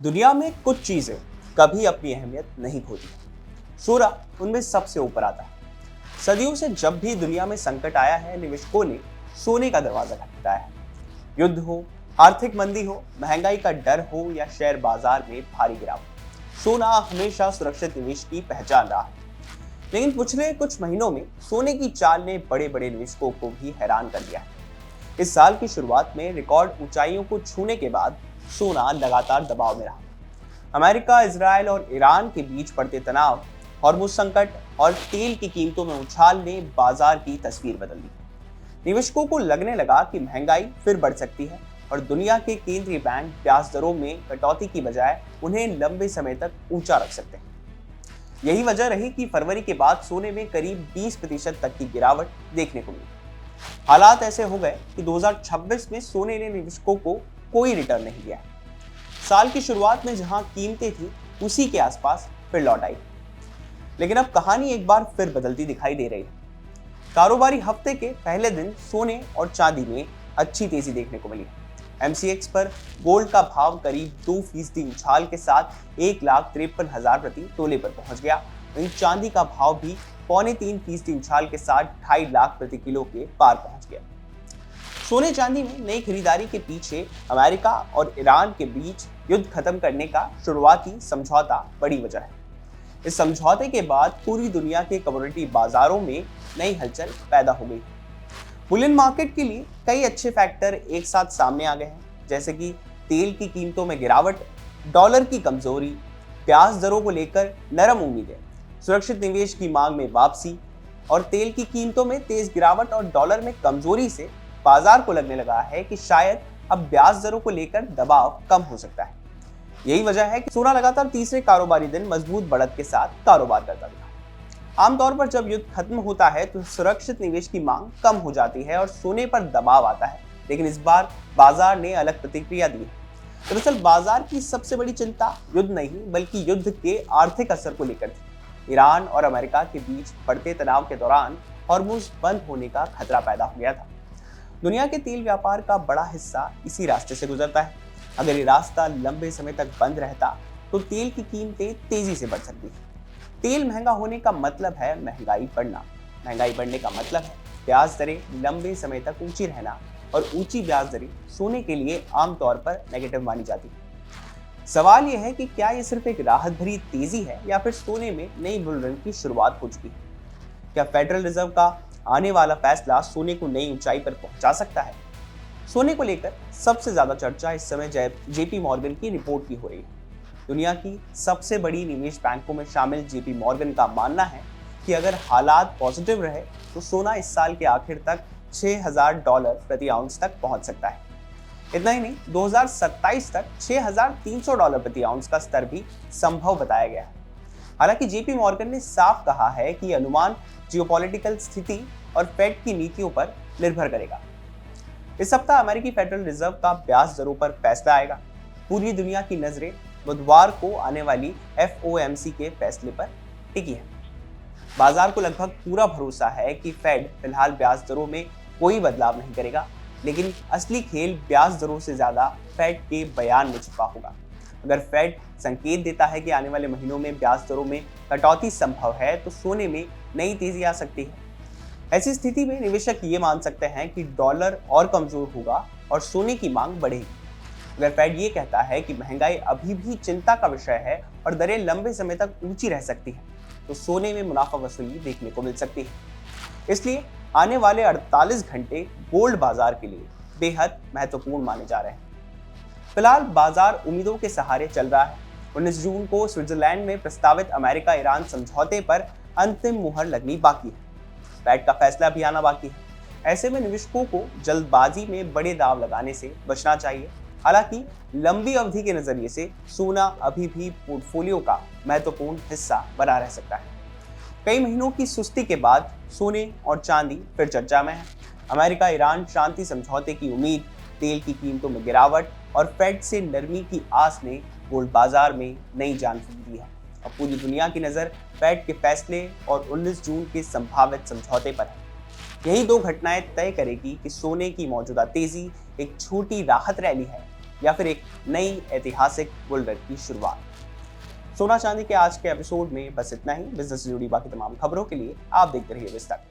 दुनिया में कुछ चीजें कभी अपनी अहमियत नहीं खोती। सोना उनमें सबसे ऊपर आता है। सदियों से जब भी दुनिया में संकट आया है, निवेशकों ने सोने का दरवाजा खटखटाया है। युद्ध हो, आर्थिक मंदी हो, महंगाई का डर हो या शेयर बाजार में भारी गिरावट, सोना हमेशा सुरक्षित निवेश की पहचान रहा है। लेकिन पिछले कुछ महीनों में सोने की चाल ने बड़े बड़े निवेशकों को भी हैरान कर दिया है। इस साल की शुरुआत में रिकॉर्ड ऊंचाइयों को छूने के बाद सोना लगातार दबाव में रहा। अमेरिका, इजराइल और ईरान के बीच बढ़ते तनाव, हॉर्मुज संकट और तेल की कीमतों में उछाल ने बाजार की तस्वीर बदल दी। निवेशकों को लगने लगा कि महंगाई फिर बढ़ सकती है और दुनिया के केंद्रीय बैंक ब्याज दरों में कटौती की बजाय उन्हें लंबे समय तक ऊंचा रख सकते हैं। यही वजह रही कि फरवरी के बाद सोने में करीब 20% तक की गिरावट देखने को मिली। हालात ऐसे हो गए कि 2026 में सोने ने निवेशकों को कोई रिटर्न नहीं दिया। साल की शुरुआत में जहां कीमतें थी उसी के आसपास फिर लौट आई। लेकिन अब कहानी एक बार फिर बदलती दिखाई दे रही है। कारोबारी हफ्ते के पहले दिन सोने और चांदी में अच्छी तेजी देखने को मिली। MCX पर गोल्ड का भाव करीब 2% उछाल के साथ 1,53,000 प्रति तोले पर पहुंच गया। वहीं चांदी का भाव भी 2.25% उछाल के साथ 2.5 लाख प्रति किलो के पार पहुंच गया। सोने चांदी में नई खरीदारी के पीछे अमेरिका और ईरान के बीच युद्ध खत्म करने का शुरुआती समझौता बड़ी वजह है। इस समझौते के बाद पूरी दुनिया के कमोडिटी बाजारों में नई हलचल पैदा हो गई। बुलियन मार्केट के लिए कई अच्छे फैक्टर एक साथ सामने आ गए हैं, जैसे कि तेल की कीमतों में गिरावट, डॉलर की कमजोरी, ब्याज दरों को लेकर नरम उम्मीदें, सुरक्षित निवेश की मांग में वापसी और तेल की कीमतों में तेज गिरावट और डॉलर में कमजोरी से बाजार को लगने लगा है कि शायद अब ब्याज दरों को लेकर दबाव कम हो सकता है। यही वजह है कि सोना लगातार तीसरे कारोबारी दिन मजबूत बढ़त के साथ कारोबार करता रहा। आमतौर पर जब युद्ध खत्म होता है तो सुरक्षित निवेश की मांग कम हो जाती है और सोने पर दबाव आता है, लेकिन इस बार बाजार ने अलग प्रतिक्रिया दी है। दरअसल बाजार की सबसे बड़ी चिंता युद्ध नहीं बल्कि युद्ध के आर्थिक असर को लेकर थी। ईरान और अमेरिका के बीच बढ़ते तनाव के दौरान हॉर्मुज बंद होने का खतरा पैदा हो गया था। दुनिया के तेल व्यापार का बड़ा हिस्सा इसी रास्ते से गुजरता है। अगर ये रास्ता लंबे समय तक बंद रहता तो तेल की कीमतें तेजी से बढ़ सकती थी। तेल महंगा होने का मतलब है महंगाई बढ़ना। महंगाई बढ़ने का मतलब है ब्याज दरें लंबे समय तक ऊंची रहना, और ऊंची ब्याज दरें सोने के लिए आमतौर पर नेगेटिव मानी जाती है। सवाल यह है कि क्या ये सिर्फ एक राहत भरी तेजी है या फिर सोने में नई बुल रन की शुरुआत हो चुकी है। क्या फेडरल रिजर्व का आने वाला फैसला सोने को नई ऊंचाई पर पहुंचा सकता है। सोने को लेकर सबसे ज्यादा चर्चा इस समय जेपी मॉर्गन की रिपोर्ट की हो रही है। दुनिया की सबसे बड़ी निवेश बैंकों में शामिल जेपी मॉर्गन का मानना है कि अगर हालात पॉजिटिव रहे तो सोना इस साल के आखिर तक $6,000 प्रति आउंस तक पहुंच सकता है। इतना ही नहीं, 2027 तक $6,300 प्रति आउंस का स्तर भी संभव बताया गया है। हालांकि जेपी मॉर्गन ने साफ कहा है कि अनुमान जियोपॉलिटिकल स्थिति और फेड की नीतियों पर निर्भर करेगा। इस सप्ताह अमेरिकी फेडरल रिजर्व का ब्याज दरों पर फैसला आएगा। पूरी दुनिया की नजरें बुधवार को आने वाली FOMC के फैसले पर टिकी है। बाजार को लगभग पूरा भरोसा है कि फेड फिलहाल ब्याज दरों में कोई बदलाव नहीं करेगा, लेकिन असली खेल ब्याज दरों से ज्यादा फेड के बयान में छुपा होगा। अगर फेड संकेत देता है कि आने वाले महीनों में ब्याज दरों में कटौती संभव है तो सोने में नई तेजी आ सकती है। ऐसी स्थिति में निवेशक ये मान सकते हैं कि डॉलर और कमजोर होगा और सोने की मांग बढ़ेगी। अगर फेड ये कहता है कि महंगाई अभी भी चिंता का विषय है और दरें लंबे समय तक ऊंची रह सकती हैं, तो सोने में मुनाफा वसूली देखने को मिल सकती है। इसलिए आने वाले 48 घंटे गोल्ड बाजार के लिए बेहद महत्वपूर्ण माने जा रहे हैं। फिलहाल बाजार उम्मीदों के सहारे चल रहा है। 19 जून को स्विट्जरलैंड में प्रस्तावित अमेरिका ईरान समझौते पर अंतिम मुहर लगनी बाकी है। फेड का फैसला भी आना बाकी है। ऐसे में निवेशकों को जल्दबाजी में बड़े दाव लगाने से बचना चाहिए। हालांकि लंबी अवधि के नजरिए से सोना अभी भी पोर्टफोलियो का महत्वपूर्ण हिस्सा बना रह सकता है। कई महीनों की सुस्ती के बाद सोने और चांदी फिर चर्चा में है। अमेरिका ईरान शांति समझौते की उम्मीद, तेल की कीमतों में गिरावट और फेड से नरमी की आस ने गोल्ड बाजार में नई जान फूंक दी है। अब पूरी दुनिया की नजर फेड के फैसले और 19 जून के संभावित समझौते पर है। यही दो घटनाएं तय करेगी कि सोने की मौजूदा तेजी एक छोटी राहत रैली है या फिर एक नई ऐतिहासिक बुल रन की शुरुआत? सोना चांदी के आज के एपिसोड में बस इतना ही। बिजनेस से जुड़ी बाकी तमाम खबरों के लिए आप देखते रहिए विस्तार।